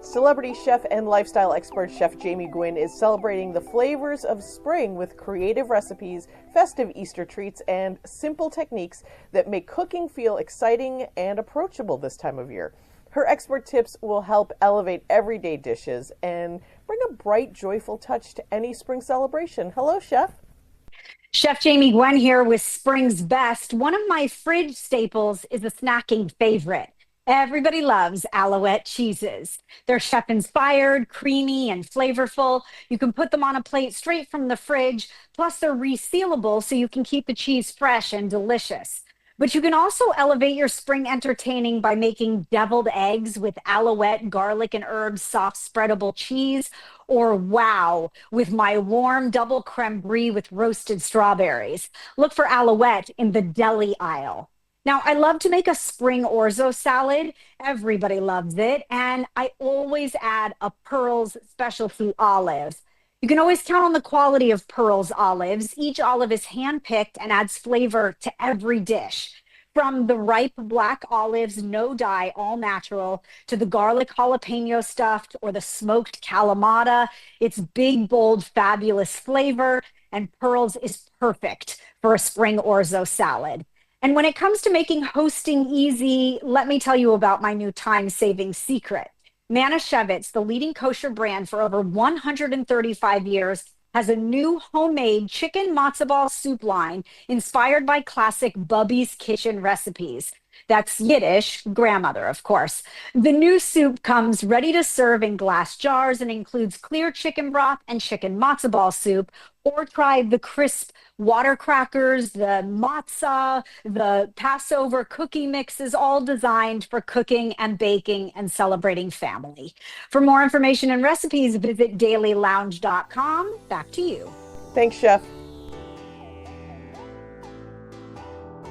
Celebrity chef and lifestyle expert Chef Jamie Gwen is celebrating the flavors of spring with creative recipes, festive Easter treats, and simple techniques that make cooking feel exciting and approachable this time of year. Her expert tips will help elevate everyday dishes and bring a bright, joyful touch to any spring celebration. Hello, Chef. Chef Jamie Gwen here with Spring's Best. One of my fridge staples is a snacking favorite. Everybody loves Alouette cheeses. They're chef inspired, creamy, and flavorful. You can put them on a plate straight from the fridge. Plus, they're resealable so you can keep the cheese fresh and delicious. But you can also elevate your spring entertaining by making deviled eggs with Alouette garlic and herbs soft spreadable cheese, or wow, with my warm double creme brie with roasted strawberries. Look for Alouette in the deli aisle. Now, I love to make a spring orzo salad. Everybody loves it. And I always add a Pearl's specialty olive. You can always count on the quality of Pearl's olives. Each olive is handpicked and adds flavor to every dish. From the ripe black olives, no dye, all natural, to the garlic jalapeno stuffed or the smoked Kalamata, it's big, bold, fabulous flavor, and Pearl's is perfect for a spring orzo salad. And when it comes to making hosting easy, let me tell you about my new time-saving secret. Manischewitz, the leading kosher brand for over 135 years, has a new homemade chicken matzo ball soup line inspired by classic Bubby's Kitchen recipes. That's Yiddish, grandmother, of course. The new soup comes ready to serve in glass jars and includes clear chicken broth and chicken matzo ball soup. Or try the crisp water crackers, the matzah, the Passover cookie mixes, all designed for cooking and baking and celebrating family. For more information and recipes, visit dailylounge.com. Back to you. Thanks, Chef.